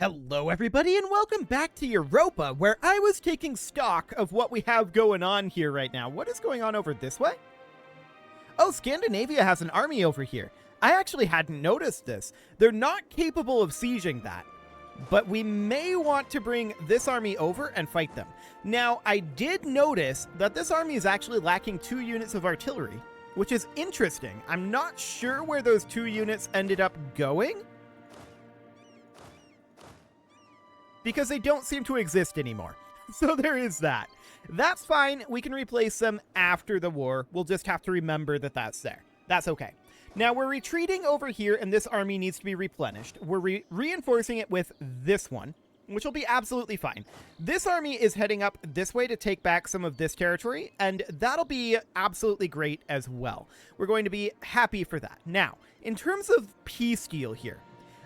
Hello everybody and welcome back to Europa, where I was taking stock of what we have going on here right now. What is going on over this way? Oh, Scandinavia has an army over here. I actually hadn't noticed this. They're not capable of sieging that, but we may want to bring this army over and fight them. Now, I did notice that this army is actually lacking 2 units of artillery, which is interesting. I'm not sure where those 2 units ended up going, because they don't seem to exist anymore. So there is that. That's fine. We can replace them after the war. We'll just have to remember that that's there. That's okay. Now we're retreating over here, and this army needs to be replenished. We're reinforcing it with this one, which will be absolutely fine. This army is heading up this way to take back some of this territory, and that'll be absolutely great as well. We're going to be happy for that. Now, in terms of peace deal here,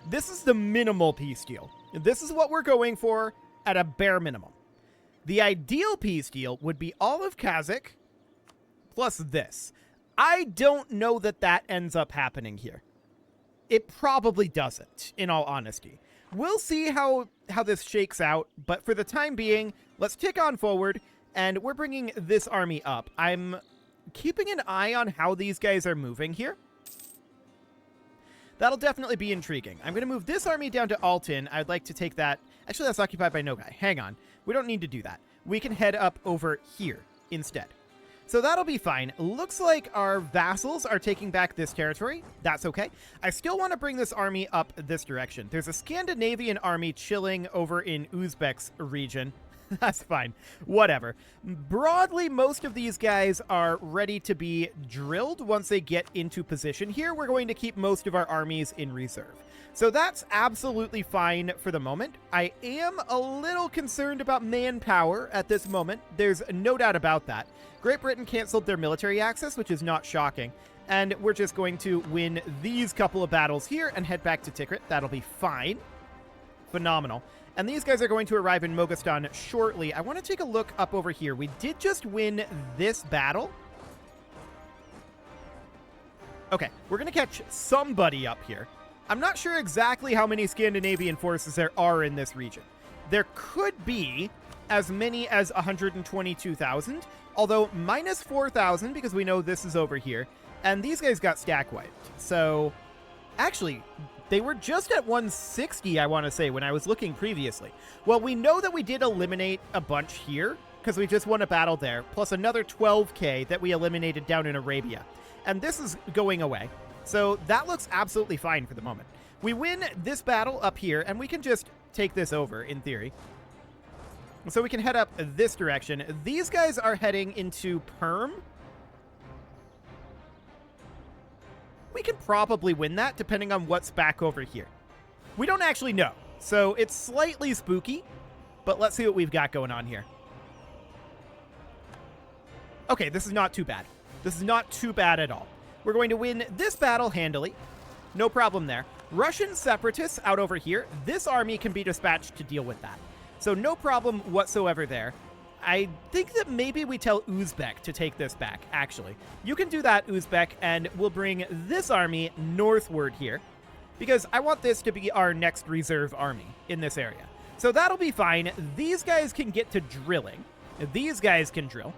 this is the minimal peace deal. This is what we're going for at a bare minimum. The ideal peace deal would be all of Kazakh plus this. I don't know that that ends up happening here. It probably doesn't, in all honesty. We'll see how this shakes out, but for the time being, let's tick on forward, and we're bringing this army up. I'm keeping an eye on how these guys are moving here. That'll definitely be intriguing. I'm going to move this army down to Alton. I'd like to take that. Actually, that's occupied by Nogai. Hang on. We don't need to do that. We can head up over here instead. So that'll be fine. Looks like our vassals are taking back this territory. That's okay. I still want to bring this army up this direction. There's a Scandinavian army chilling over in Uzbek's region. That's fine. Whatever. Broadly, most of these guys are ready to be drilled once they get into position. Here, we're going to keep most of our armies in reserve. So that's absolutely fine for the moment. I am a little concerned about manpower at this moment. There's no doubt about that. Great Britain canceled their military access, which is not shocking. And we're just going to win these couple of battles here and head back to Tikrit. That'll be fine. Phenomenal. And these guys are going to arrive in Moghustan shortly. I want to take a look up over here. We did just win this battle. Okay, we're going to catch somebody up here. I'm not sure exactly how many Scandinavian forces there are in this region. There could be as many as 122,000, although minus 4,000 because we know this is over here. And these guys got stack wiped. So, actually, they were just at 160, I want to say, when I was looking previously. Well, we know that we did eliminate a bunch here, because we just won a battle there, plus another 12k that we eliminated down in Arabia. And this is going away. So that looks absolutely fine for the moment. We win this battle up here, and we can just take this over, in theory. So we can head up this direction. These guys are heading into Perm. We can probably win that, depending on what's back over here. We don't actually know, so it's slightly spooky, but let's see what we've got going on here. Okay, this is not too bad. This is not too bad at all. We're going to win this battle handily. No problem there. Russian separatists out over here. This army can be dispatched to deal with that. So no problem whatsoever there. I think that maybe we tell Uzbek to take this back, actually. You can do that, Uzbek, and we'll bring this army northward here, because I want this to be our next reserve army in this area. So that'll be fine. These guys can get to drilling. These guys can drill.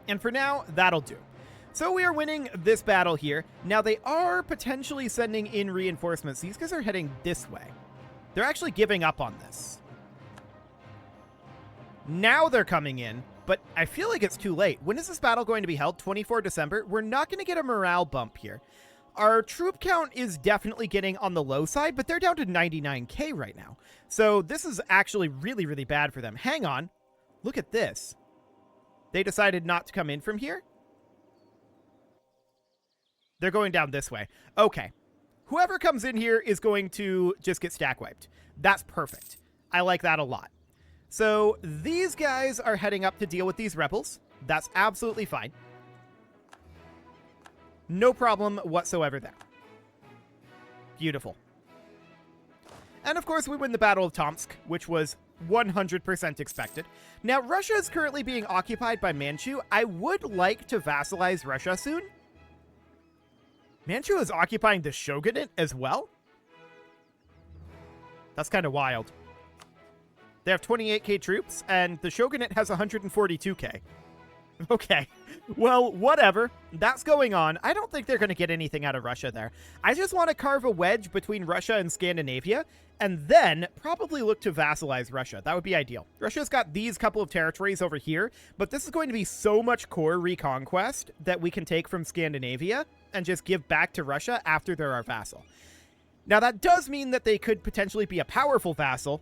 And for now, that'll do. So we are winning this battle here. Now, they are potentially sending in reinforcements. These guys are heading this way. They're actually giving up on this. Now they're coming in, but I feel like it's too late. When is this battle going to be held? 24 December? We're not going to get a morale bump here. Our troop count is definitely getting on the low side, but they're down to 99k right now. So this is actually really, really bad for them. Hang on. Look at this. They decided not to come in from here. They're going down this way. Okay. Whoever comes in here is going to just get stack wiped. That's perfect. I like that a lot. So these guys are heading up to deal with these rebels. That's absolutely fine. No problem whatsoever there. Beautiful. And of course, we win the Battle of Tomsk, which was 100% expected. Now, Russia is currently being occupied by Manchu. I would like to vassalize Russia soon. Manchu is occupying the shogunate as well? That's kind of wild. They have 28k troops, and the Shogunate has 142k. Okay. Well, whatever. That's going on. I don't think they're going to get anything out of Russia there. I just want to carve a wedge between Russia and Scandinavia, and then probably look to vassalize Russia. That would be ideal. Russia's got these couple of territories over here, but this is going to be so much core reconquest that we can take from Scandinavia and just give back to Russia after they're our vassal. Now, that does mean that they could potentially be a powerful vassal,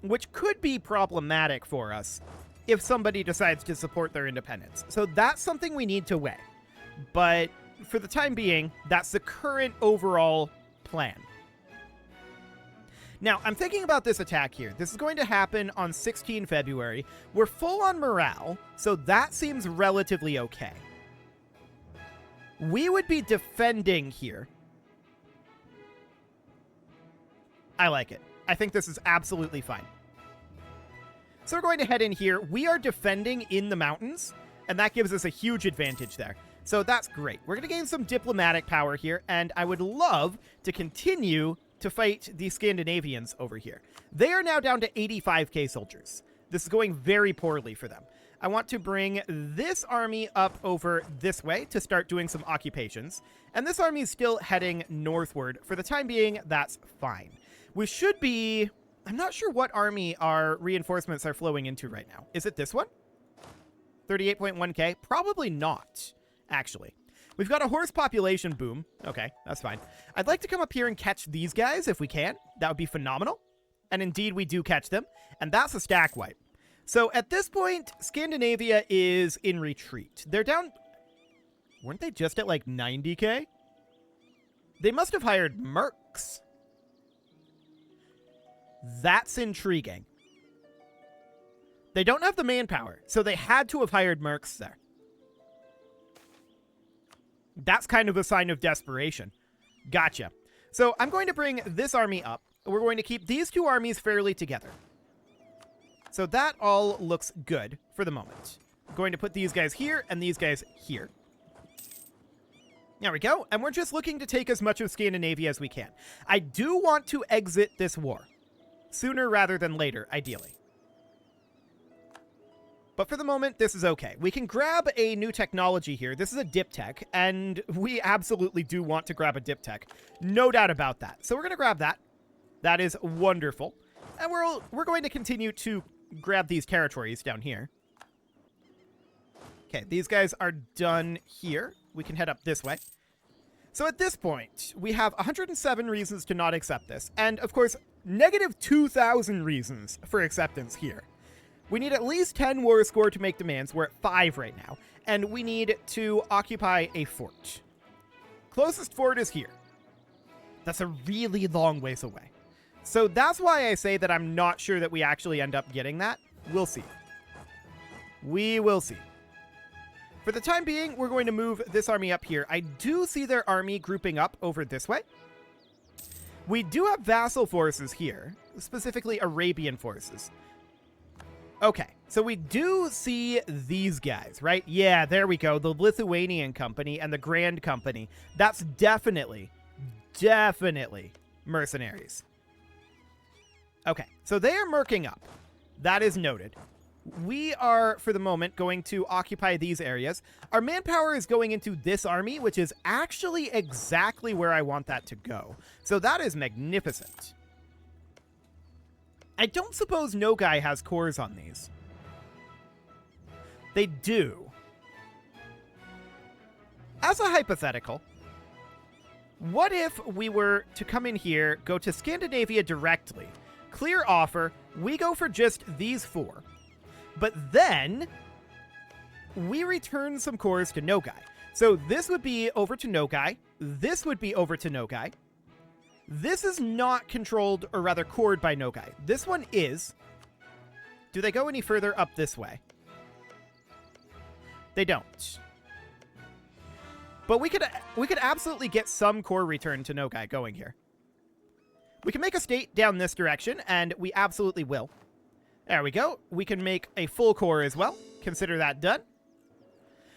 which could be problematic for us if somebody decides to support their independence. So that's something we need to weigh. But for the time being, that's the current overall plan. Now, I'm thinking about this attack here. This is going to happen on 16 February. We're full on morale, so that seems relatively okay. We would be defending here. I like it. I think this is absolutely fine. So we're going to head in here. We are defending in the mountains, and that gives us a huge advantage there. So that's great. We're going to gain some diplomatic power here, and I would love to continue to fight the Scandinavians over here. They are now down to 85k soldiers. This is going very poorly for them. I want to bring this army up over this way to start doing some occupations, and this army is still heading northward. For the time being, that's fine. We should be... I'm not sure what army our reinforcements are flowing into right now. Is it this one? 38.1k? Probably not, actually. We've got a horse population boom. Okay, that's fine. I'd like to come up here and catch these guys if we can. That would be phenomenal. And indeed, we do catch them. And that's a stack wipe. So at this point, Scandinavia is in retreat. They're down... Weren't they just at like 90k? They must have hired mercs. That's intriguing. They don't have the manpower, so they had to have hired mercs there. That's kind of a sign of desperation. Gotcha. So I'm going to bring this army up. We're going to keep these two armies fairly together. So that all looks good for the moment. I'm going to put these guys here and these guys here. There we go. And we're just looking to take as much of Scandinavia as we can. I do want to exit this war. Sooner rather than later, ideally. But for the moment, this is okay. We can grab a new technology here. This is a dip tech, and we absolutely do want to grab a dip tech. No doubt about that. So we're going to grab that. That is wonderful. And we're going to continue to grab these territories down here. Okay, these guys are done here. We can head up this way. So at this point, we have 107 reasons to not accept this. And, of course, negative 2,000 reasons for acceptance here. We need at least 10 war score to make demands. We're at 5 right now. And we need to occupy a fort. Closest fort is here. That's a really long ways away. So that's why I say that I'm not sure that we actually end up getting that. We'll see. We will see. For the time being, we're going to move this army up here. I do see their army grouping up over this way. We do have vassal forces here, specifically Arabian forces. Okay, so we do see these guys, right? Yeah, there we go. The Lithuanian company and the Grand Company. That's definitely mercenaries. Okay, so they are merking up. That is noted. We are, for the moment, going to occupy these areas. Our manpower is going into this army, which is actually exactly where I want that to go. So that is magnificent. I don't suppose Nogai has cores on these. They do. As a hypothetical, what if we were to come in here, go to Scandinavia directly, clear offer, we go for just these 4. But then we return some cores to Nogai. So this would be over to Nogai. This would be over to Nogai. This is not controlled, or rather cored by Nogai. This one is. Do they go any further up this way? They don't. But we could absolutely get some core return to Nogai going here. We can make a state down this direction, and we absolutely will. There we go. We can make a full core as well. Consider that done.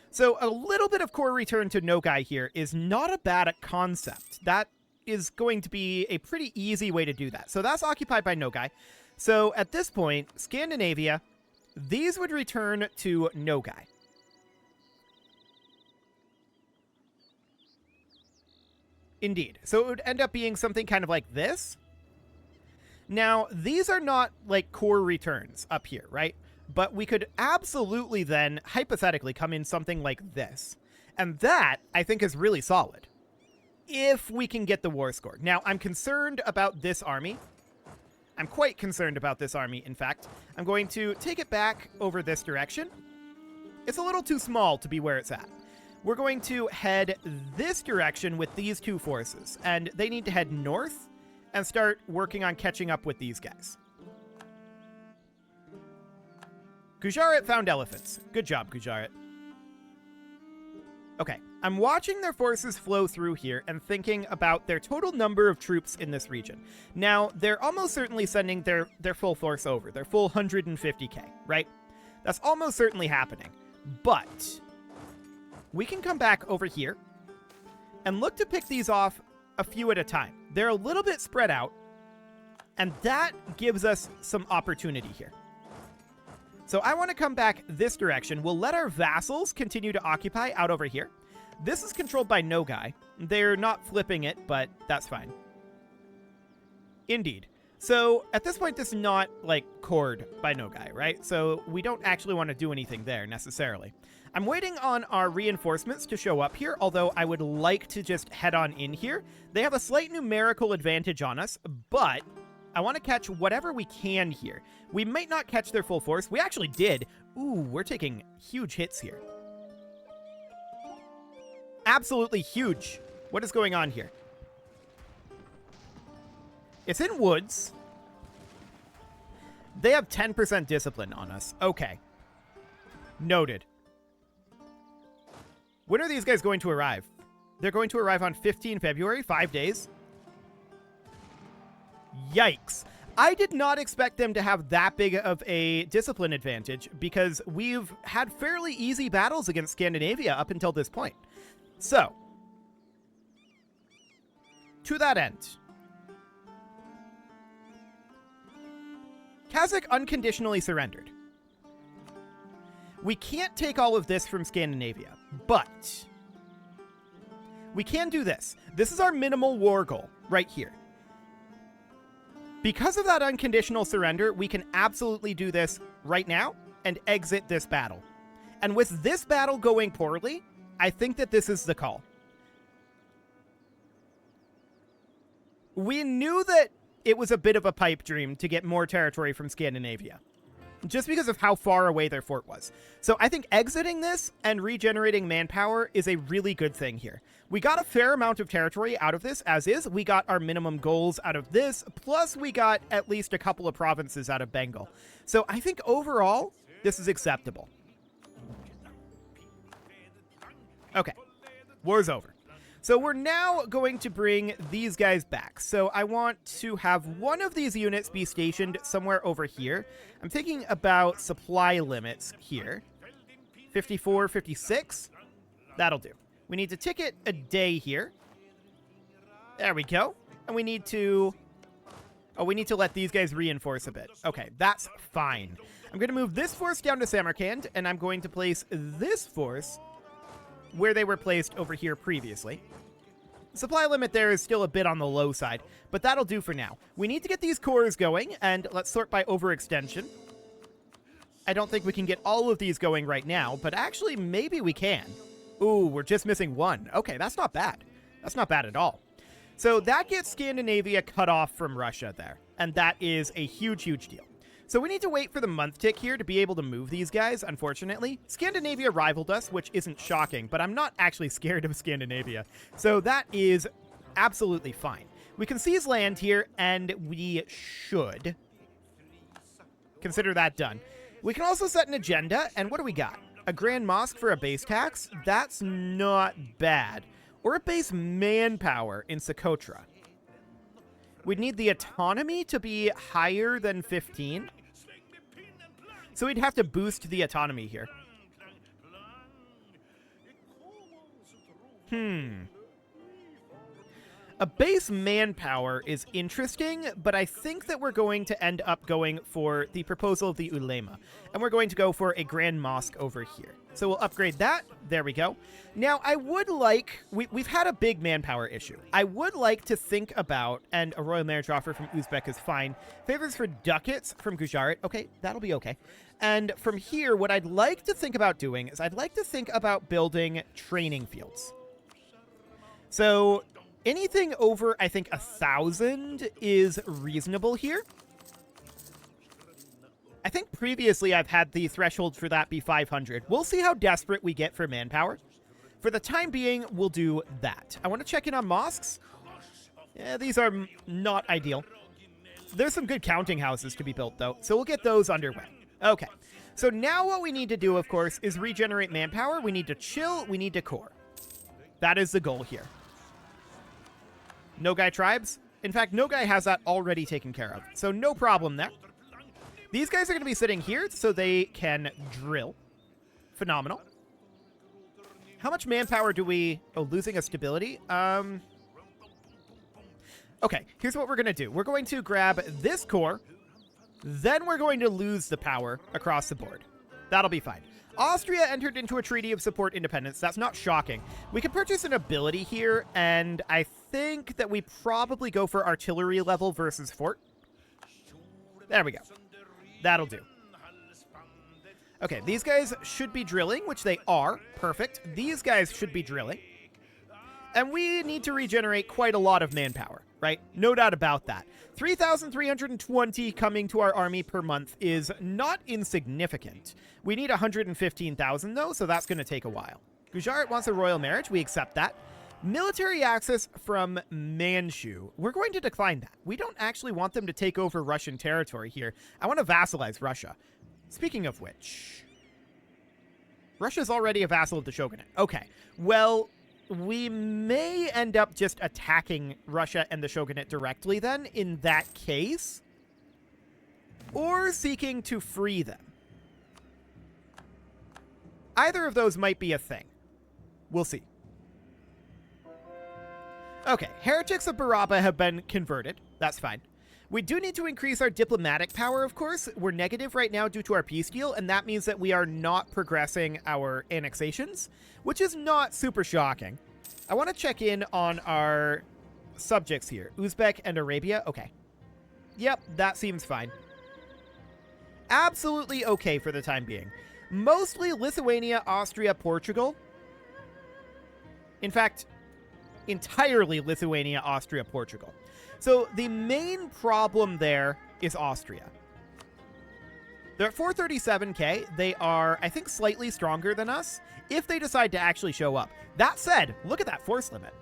So a little bit of core return to Nogai here is not a bad concept. That is going to be a pretty easy way to do that. So that's occupied by Nogai. So at this point, Scandinavia, these would return to Nogai. Indeed. So it would end up being something kind of like this. Now, these are not like core returns up here, right? But we could absolutely then, hypothetically, come in something like this. And that, I think, is really solid. If we can get the war score. Now, I'm concerned about this army. I'm quite concerned about this army, in fact. I'm going to take it back over this direction. It's a little too small to be where it's at. We're going to head this direction with these two forces. And they need to head north and start working on catching up with these guys. Gujarat found elephants. Good job, Gujarat. Okay, I'm watching their forces flow through here and thinking about their total number of troops in this region. Now, they're almost certainly sending their full force over, their full 150k, right? That's almost certainly happening. But we can come back over here and look to pick these off a few at a time. They're a little bit spread out, and that gives us some opportunity here. So I want to come back this direction. We'll let our vassals continue to occupy out over here. This is controlled by Nogai. They're not flipping it, but that's fine. Indeed. So at this point, this is not like cored by Nogai, right? So we don't actually want to do anything there necessarily. I'm waiting on our reinforcements to show up here, although I would like to just head on in here. They have a slight numerical advantage on us, but I want to catch whatever we can here. We might not catch their full force. We actually did. Ooh, we're taking huge hits here. Absolutely huge. What is going on here? It's in woods. They have 10% discipline on us. Okay. Noted. When are these guys going to arrive? They're going to arrive on 15 February, 5 days. Yikes. I did not expect them to have that big of a discipline advantage because we've had fairly easy battles against Scandinavia up until this point. So, to that end, Kazakh unconditionally surrendered. We can't take all of this from Scandinavia, but we can do this. This is our minimal war goal right here. Because of that unconditional surrender, we can absolutely do this right now and exit this battle. And with this battle going poorly, I think that this is the call. We knew that it was a bit of a pipe dream to get more territory from Scandinavia, just because of how far away their fort was. So I think exiting this and regenerating manpower is a really good thing here. We got a fair amount of territory out of this as is. We got our minimum goals out of this, plus we got at least a couple of provinces out of Bengal. So I think overall, this is acceptable. Okay, war's over. So we're now going to bring these guys back. So I want to have one of these units be stationed somewhere over here. I'm thinking about supply limits here. 54, 56. That'll do. We need to ticket a day here. There we go. And we need to... Oh, we need to let these guys reinforce a bit. Okay, that's fine. I'm going to move this force down to Samarkand, and I'm going to place this force where they were placed over here previously. Supply limit there is still a bit on the low side, but that'll do for now. We need to get these cores going, and let's sort by overextension. I don't think we can get all of these going right now, but actually maybe we can. Ooh, we're just missing one. Okay, that's not bad. That's not bad at all. So that gets Scandinavia cut off from Russia there, and that is a huge, huge deal. So we need to wait for the month tick here to be able to move these guys, unfortunately. Scandinavia rivaled us, which isn't shocking, but I'm not actually scared of Scandinavia. So that is absolutely fine. We can seize land here, and we should consider that done. We can also set an agenda, and what do we got? A grand mosque for a base tax? That's not bad. Or a base manpower in Socotra. We'd need the autonomy to be higher than 15. So we'd have to boost the autonomy here. A base manpower is interesting, but I think that we're going to end up going for the proposal of the ulema, and we're going to go for a grand mosque over here. So we'll upgrade that. There we go. Now, I would like... We've had a big manpower issue. I would like to think about, and a royal marriage offer from Uzbek is fine. Favors for ducats from Gujarat. Okay, that'll be okay. And from here, what I'd like to think about doing is I'd like to think about building training fields. So anything over, I think, 1,000 is reasonable here. I think previously I've had the threshold for that be 500. We'll see how desperate we get for manpower. For the time being, we'll do that. I want to check in on mosques. Yeah, these are not ideal. There's some good counting houses to be built, though, so we'll get those underway. Okay, so now what we need to do, of course, is regenerate manpower. We need to chill. We need to core. That is the goal here. Nogai tribes. In fact, Nogai has that already taken care of, so no problem there. These guys are going to be sitting here so they can drill. Phenomenal. How much manpower do we... Oh, losing a stability? Okay, here's what we're going to do. We're going to grab this core. Then we're going to lose the power across the board. That'll be fine. Austria entered into a treaty of support independence. That's not shocking. We can purchase an ability here, and I think that we probably go for artillery level versus fort. There we go. That'll do. Okay, these guys should be drilling, which they are. Perfect. These guys should be drilling. And we need to regenerate quite a lot of manpower, right? No doubt about that. 3,320 coming to our army per month is not insignificant. We need 115,000, though, so that's going to take a while. Gujarat wants a royal marriage. We accept that. Military access from Manchu. We're going to decline that. We don't actually want them to take over Russian territory here. I want to vassalize Russia. Speaking of which, Russia's already a vassal of the shogunate. Okay, well, we may end up just attacking Russia and the shogunate directly then, in that case, or seeking to free them. Either of those might be a thing. We'll see. Okay, heretics of Baraba have been converted. That's fine. We do need to increase our diplomatic power, of course. We're negative right now due to our peace deal, and that means that we are not progressing our annexations, which is not super shocking. I want to check in on our subjects here. Uzbek and Arabia. Okay. Yep, that seems fine. Absolutely okay for the time being. Mostly Lithuania, Austria, Portugal. In fact, entirely Lithuania, Austria, Portugal. So the main problem there is Austria. They're at 437k. They are, I think, slightly stronger than us if they decide to actually show up. That said, look at that force limit.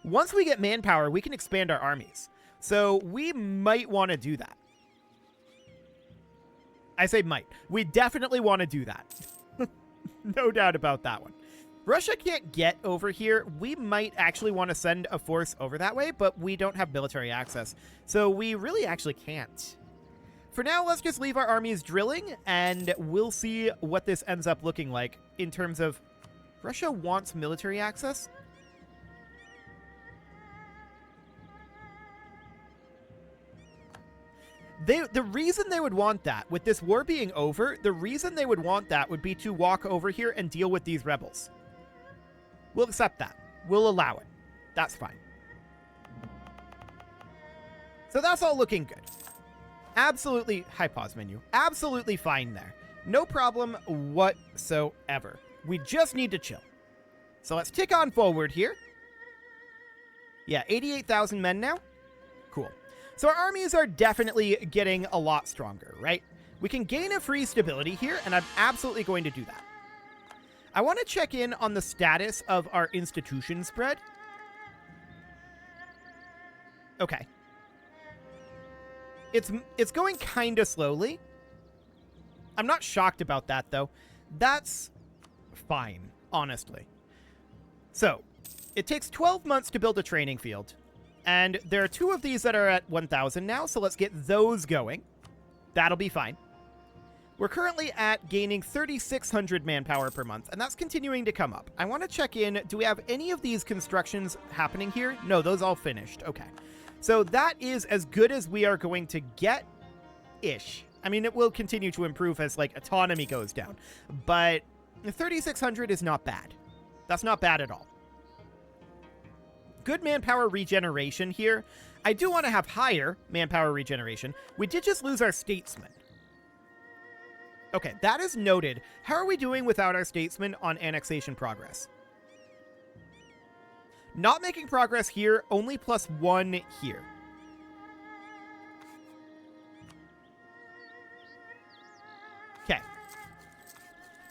Once we get manpower, we can expand our armies. So we might want to do that. I say might. We definitely want to do that. No doubt about that one. Russia can't get over here. We might actually want to send a force over that way, but we don't have military access. So we really actually can't. For now, let's just leave our armies drilling, and we'll see what this ends up looking like in terms of... Russia wants military access? The reason they would want that, with this war being over, the reason they would want that would be to walk over here and deal with these rebels. We'll accept that. We'll allow it. That's fine. So that's all looking good. Absolutely, high pause menu. Absolutely fine there. No problem whatsoever. We just need to chill. So let's tick on forward here. Yeah, 88,000 men now. Cool. So our armies are definitely getting a lot stronger, right? We can gain a free stability here, and I'm absolutely going to do that. I want to check in on the status of our institution spread. Okay. It's going kind of slowly. I'm not shocked about that, though. That's fine, honestly. So, it takes 12 months to build a training field. And there are 2 of these that are at 1,000 now, so let's get those going. That'll be fine. We're currently at gaining 3,600 manpower per month, and that's continuing to come up. I want to check in. Do we have any of these constructions happening here? No, those all finished. Okay. So that is as good as we are going to get-ish. I mean, it will continue to improve as, like, autonomy goes down. But 3,600 is not bad. That's not bad at all. Good manpower regeneration here. I do want to have higher manpower regeneration. We did just lose our statesman. Okay, that is noted. How are we doing without our statesman on annexation progress? Not making progress here, only +1 here. Okay.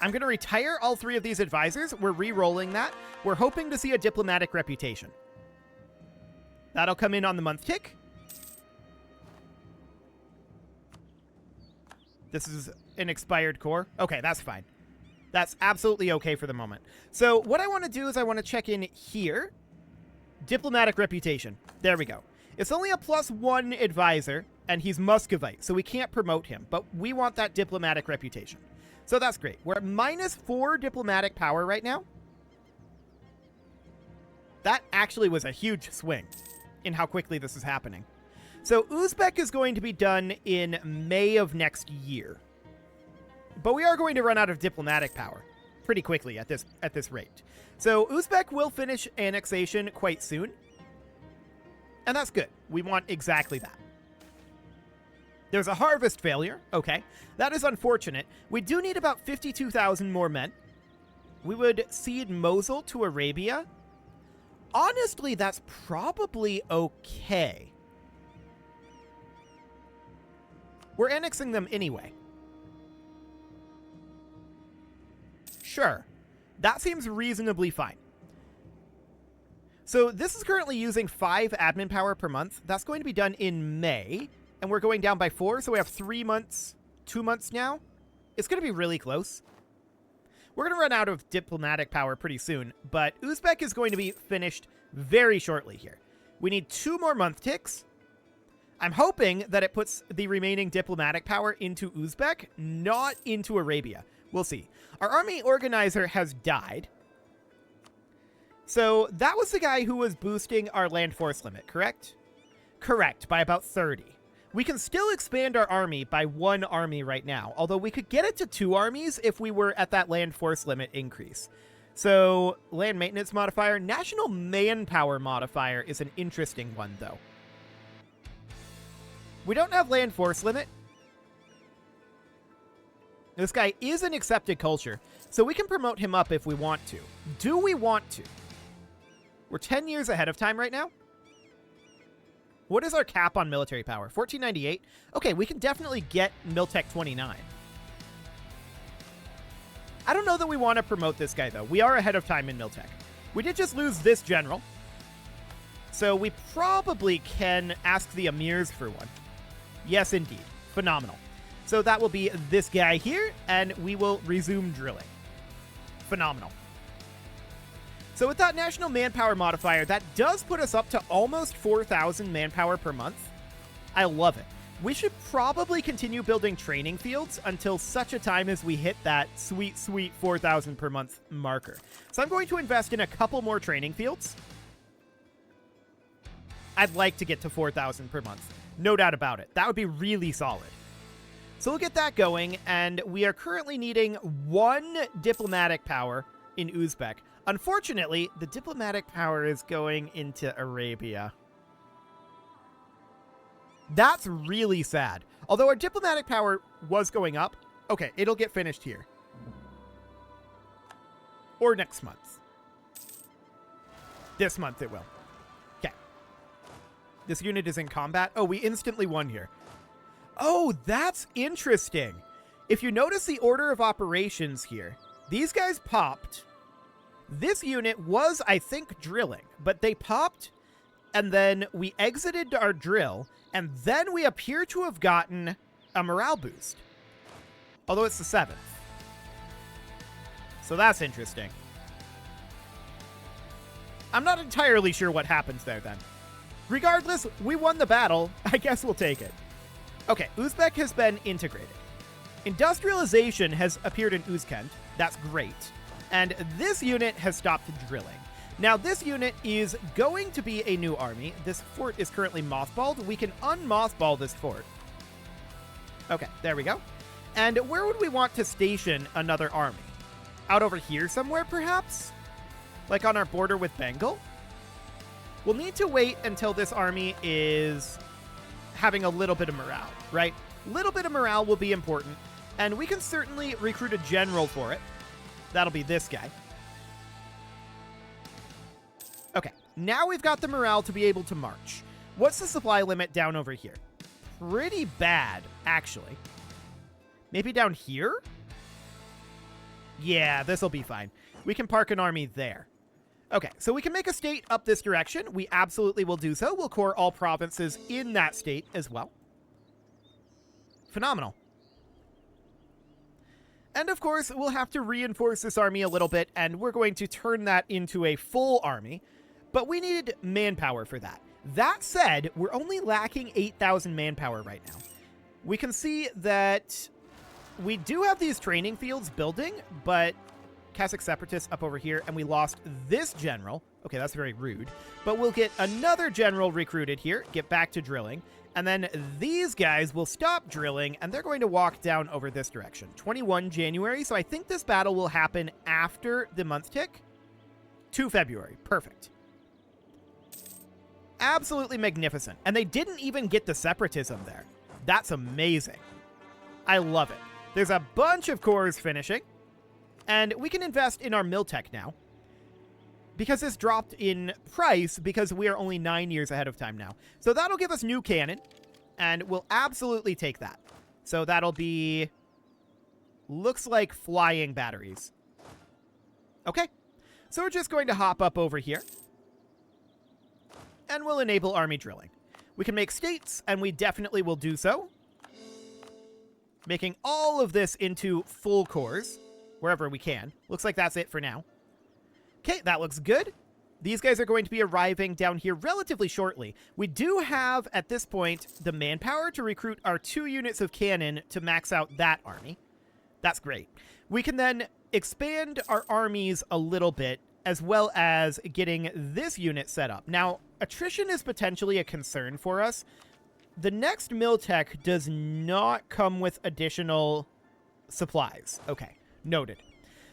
I'm going to retire all 3 of these advisors. We're re-rolling that. We're hoping to see a diplomatic reputation. That'll come in on the month tick. This is an expired core. Okay, that's fine. That's absolutely okay for the moment. So what I want to do is I want to check in here. Diplomatic reputation. There we go. It's only a +1 advisor, and he's Muscovite, so we can't promote him, but we want that diplomatic reputation. So that's great. We're at -4 diplomatic power right now. That actually was a huge swing in how quickly this is happening. So Uzbek is going to be done in May of next year. But we are going to run out of diplomatic power pretty quickly at this rate. So Uzbek will finish annexation quite soon. And that's good. We want exactly that. There's a harvest failure. Okay. That is unfortunate. We do need about 52,000 more men. We would cede Mosul to Arabia. Honestly, that's probably okay. We're annexing them anyway. Sure. That seems reasonably fine. So this is currently using 5 admin power per month. That's going to be done in May. And we're going down by 4, so we have 3 months, 2 months now. It's going to be really close. We're going to run out of diplomatic power pretty soon, but Uzbek is going to be finished very shortly here. We need 2 more month ticks. I'm hoping that it puts the remaining diplomatic power into Uzbek, not into Arabia. We'll see. Our army organizer has died. So that was the guy who was boosting our land force limit, correct? Correct, by about 30. We can still expand our army by 1 army right now, although we could get it to 2 armies if we were at that land force limit increase. So, land maintenance modifier. National manpower modifier is an interesting one, though. We don't have land force limit. This guy is an accepted culture, so we can promote him up if we want to. Do we want to? We're 10 years ahead of time right now. What is our cap on military power? 1498? Okay, we can definitely get Miltech 29. I don't know that we want to promote this guy, though. We are ahead of time in Miltech. We did just lose this general, so we probably can ask the emirs for one. Yes, indeed. Phenomenal. So that will be this guy here, and we will resume drilling. Phenomenal. So with that national manpower modifier, that does put us up to almost 4,000 manpower per month. I love it. We should probably continue building training fields until such a time as we hit that sweet, sweet 4,000 per month marker. So I'm going to invest in a couple more training fields. I'd like to get to 4,000 per month. No doubt about it. That would be really solid. So we'll get that going, and we are currently needing 1 diplomatic power in Uzbek. Unfortunately, the diplomatic power is going into Arabia. That's really sad. Although our diplomatic power was going up. Okay, it'll get finished here. Or next month. This month it will. Okay. This unit is in combat. Oh, we instantly won here. Oh, that's interesting. If you notice the order of operations here, these guys popped. This unit was, I think, drilling, but they popped, and then we exited our drill, and then we appear to have gotten a morale boost. Although it's the 7th. So that's interesting. I'm not entirely sure what happens there then. Regardless, we won the battle. I guess we'll take it. Okay, Uzbek has been integrated. Industrialization has appeared in Uzkent. That's great. And this unit has stopped drilling. Now, this unit is going to be a new army. This fort is currently mothballed. We can unmothball this fort. Okay, there we go. And where would we want to station another army? Out over here somewhere, perhaps? Like on our border with Bengal? We'll need to wait until this army is having a little bit of morale, right? Little bit of morale will be important, and we can certainly recruit a general for it. That'll be this guy. Okay, now we've got the morale to be able to march. What's the supply limit down over here? Pretty bad, actually. Maybe down here? Yeah, this'll be fine. We can park an army there. Okay, so we can make a state up this direction. We absolutely will do so. We'll core all provinces in that state as well. Phenomenal. And of course, we'll have to reinforce this army a little bit, and we're going to turn that into a full army. But we needed manpower for that. That said, we're only lacking 8,000 manpower right now. We can see that we do have these training fields building, but Kazakh separatists up over here, and we lost this general. Okay, that's very rude. But we'll get another general recruited here, get back to drilling, and then these guys will stop drilling, and they're going to walk down over this direction. 21 January, so I think this battle will happen after the month tick. 2 February, perfect. Absolutely magnificent. And they didn't even get the separatism there. That's amazing. I love it. There's a bunch of cores finishing, and we can invest in our mill tech now, because this dropped in price because we are only 9 years ahead of time now. So that'll give us new cannon, and we'll absolutely take that. So that'll be, looks like flying batteries. Okay, so we're just going to hop up over here, and we'll enable army drilling. We can make states, and we definitely will do so, making all of this into full cores wherever we can. Looks like that's it for now. Okay, that looks good. These guys are going to be arriving down here relatively shortly. We do have, at this point, the manpower to recruit our 2 units of cannon to max out that army. That's great. We can then expand our armies a little bit, as well as getting this unit set up. Now, attrition is potentially a concern for us. The next mill tech does not come with additional supplies. Okay, noted.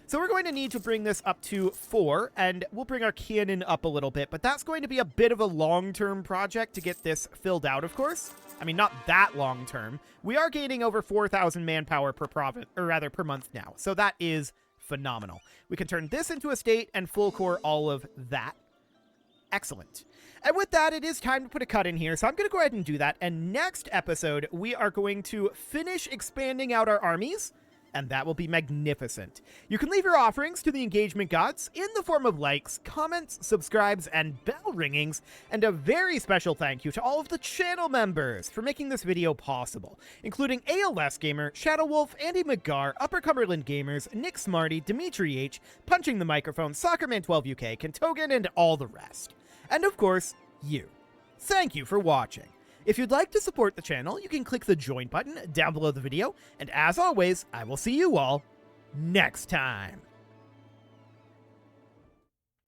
So we're going to need to bring this up to 4, and we'll bring our cannon up a little bit, but that's going to be a bit of a long-term project to get this filled out, of course. I mean, not that long-term. We are gaining over 4,000 manpower per province, or rather per month now, so that is phenomenal. We can turn this into a state and full core all of that. Excellent. And with that, it is time to put a cut in here, so I'm going to go ahead and do that, and next episode, we are going to finish expanding out our armies, and that will be magnificent. You can leave your offerings to the engagement gods in the form of likes, comments, subscribes, and bell ringings, and a very special thank you to all of the channel members for making this video possible, including ALS Gamer, Shadow Wolf, Andy McGar, Upper Cumberland Gamers, Nick Smarty, Dimitri H, Punching the Microphone, Soccerman12 UK, Kentogan, and all the rest. And of course, you. Thank you for watching. If you'd like to support the channel, you can click the join button down below the video, and as always, I will see you all next time.